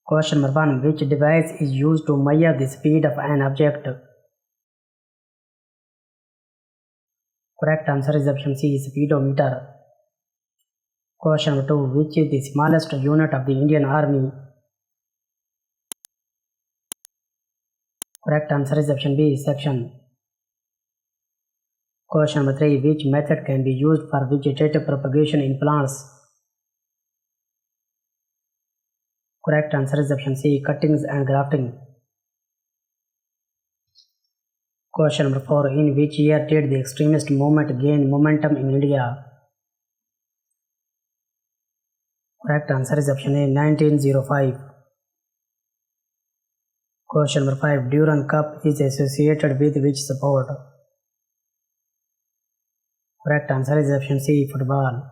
Question number 1. Which device is used to measure the speed of an object? Correct answer is option C, speedometer. Question number 2. Which is the smallest unit of the Indian Army? Correct answer is option B, section. Question number 3. Which method can be used for vegetative propagation in plants? Correct answer is option C, cuttings and grafting. Question number 4. In which year did the extremist movement gain momentum in India? Correct answer is option A, 1905. Question number 5. Durand Cup is associated with which sport? Correct answer is option C, football.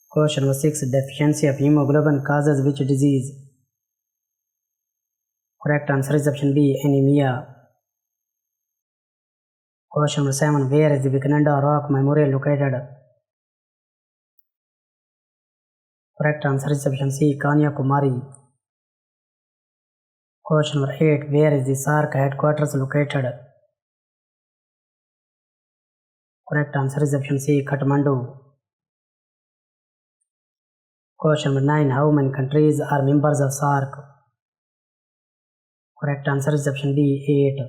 Question number 6. Deficiency of hemoglobin causes which disease? Correct answer is option B, anemia. Question number 7. Where is the Vivekananda Rock Memorial located? Correct answer is option C, Kanyakumari. Question number 8. Where is the SAARC headquarters located? Correct answer is option C, Kathmandu. Question number 9. How many countries are members of SAARC? Correct answer is option B, 8.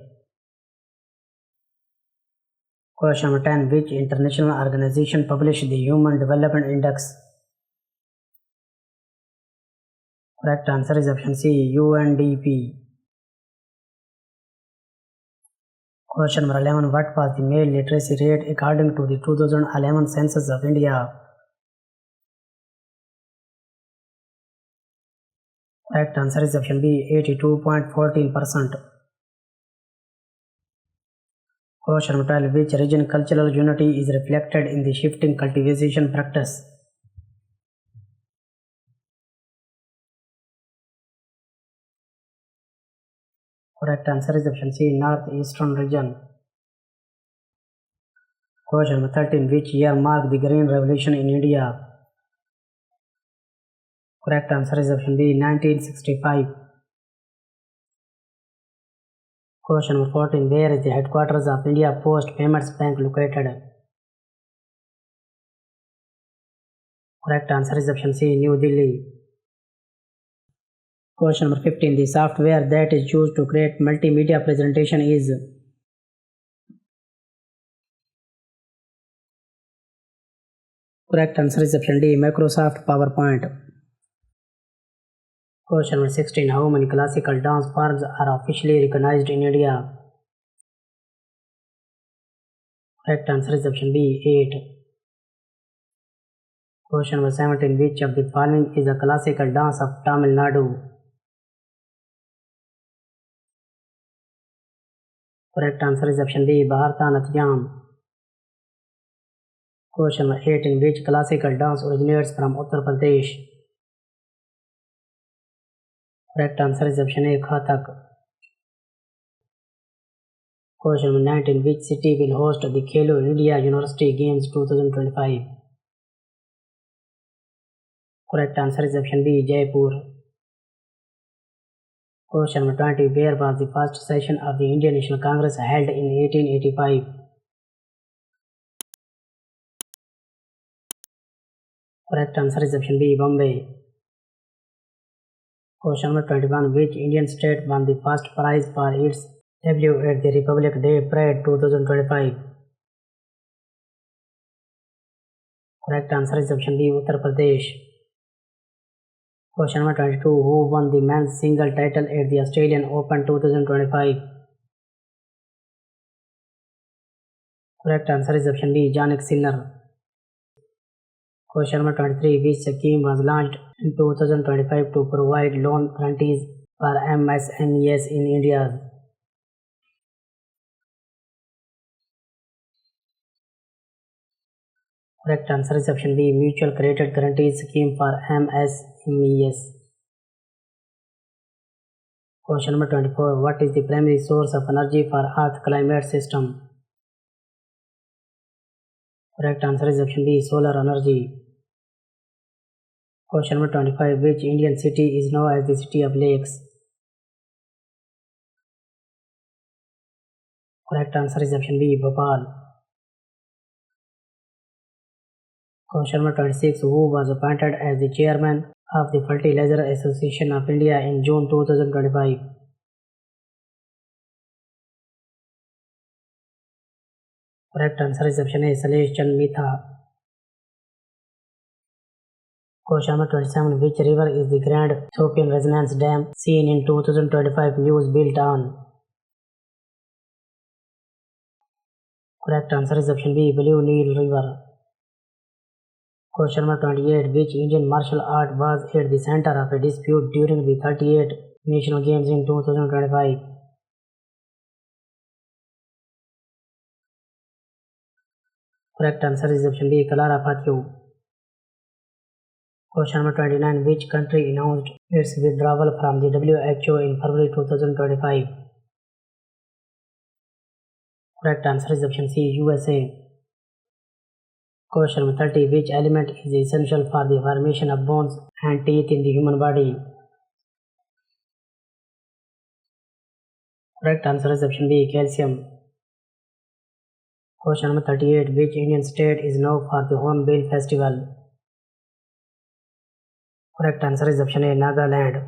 Question number 10. Which international organization published the Human Development Index? Correct answer is option C, UNDP. Question number 11. What was the male literacy rate according to the 2011 census of India? Correct answer is option B, 82.14%. Question number 12. Which region cultural unity is reflected in the shifting cultivation practice? Correct answer is option C, northeastern region. Question number 13. Which year marked the Green Revolution in India? Correct answer is option B, 1965. Question number 14. Where is the headquarters of India Post Payments Bank located? Correct answer is option C, New Delhi. Question number 15. The software that is used to create multimedia presentation is? Correct answer is option D, Microsoft PowerPoint. Question number 16. How many classical dance forms are officially recognized in India? Correct answer is option B, 8. Question number 17. Which of the following is a classical dance of Tamil Nadu? Correct answer is option B, Bharatanatyam. Question number 18. Which classical dance originates from Uttar Pradesh? Correct answer is option A, Kathak. Question number 19. Which city will host the Khelo India University Games 2025? Correct answer is option B, Jaipur. Question number 20. Where was the first session of the Indian National Congress held in 1885? Correct answer is option B, Bombay. Question number 21. Which Indian state won the first prize for its debut at the Republic Day Parade 2025? Correct answer is option B, Uttar Pradesh. Question number 22. Who won the men's single title at the Australian Open 2025? Correct answer is option B, Jannik Sinner. Question number 23. Which scheme was launched in 2025 to provide loan guarantees for MSMEs in India? Correct answer is option B, Mutual Credit Guarantee Scheme for MSMEs. Question number 24. What is the primary source of energy for Earth climate system? Correct answer is option B, solar energy. Question number 25. Which Indian city is known as the City of Lakes? Correct answer is option B, Bhopal. Question number 26. Who was appointed as the chairman of the Fertilizer Association of India in June 2025? Correct answer is option A, Salesh Chand Mitha. Question number 27. Which river is the Grand Ethiopian Resonance Dam seen in 2025 news built on? Correct answer is option B, Blue Nile River. Question number 28. Which Indian martial art was at the center of a dispute during the 38 National Games in 2025? Correct answer is option B, Kalarapattu. Question number 29. Which country announced its withdrawal from the WHO in February 2025? Correct answer is option C, USA. Question number 30. Which element is essential for the formation of bones and teeth in the human body? Correct answer is option B, calcium. Question number 38. Which Indian state is known for the Hornbill Festival? Correct answer is option A, Nagaland.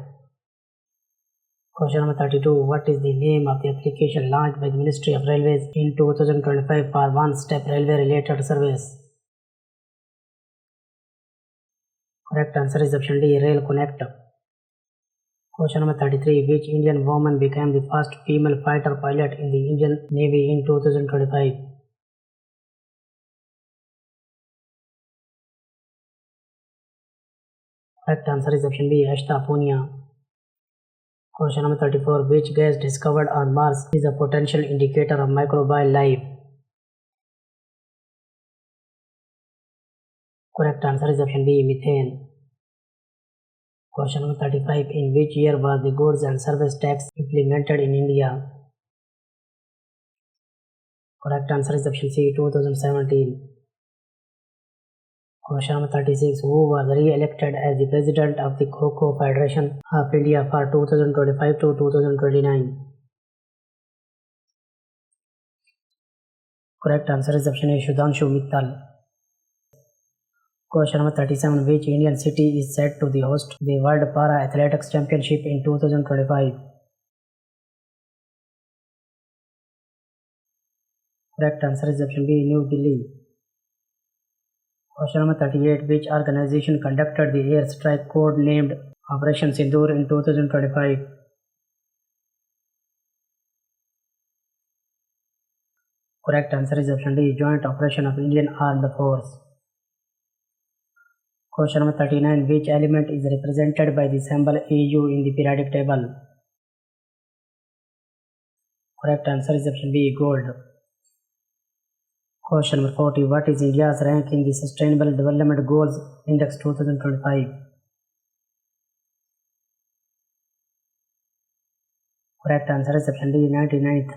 Question number 32. What is the name of the application launched by the Ministry of Railways in 2025 for one-step railway related service? Correct answer is option D, Rail Connect. Question number 33. Which Indian woman became the first female fighter pilot in the Indian Navy in 2025? Correct answer is option B, Ashta Punia. Question number 34. Which gas discovered on Mars is a potential indicator of microbial life? Correct answer is option B, methane. Question number 35. In which year was the goods and service tax implemented in India? Correct answer is option C, 2017. Question number 36. Who was re-elected as the President of the Kho-Kho Federation of India for 2025 to 2029? Correct answer is option A, Sudhanshu Mittal. Question number 37. Which Indian city is set to host the World Para Athletics Championship in 2025? Correct answer is option B, New Delhi. Question number 38. Which organization conducted the airstrike code named Operation Sindoor in 2025? Correct answer is option D, Joint Operation of Indian Armed Force. Question number 39. Which element is represented by the symbol AU in the periodic table? Correct answer is option B, gold. Question number 40. What is India's rank in the Sustainable Development Goals Index 2025? Correct answer is option D, 99th.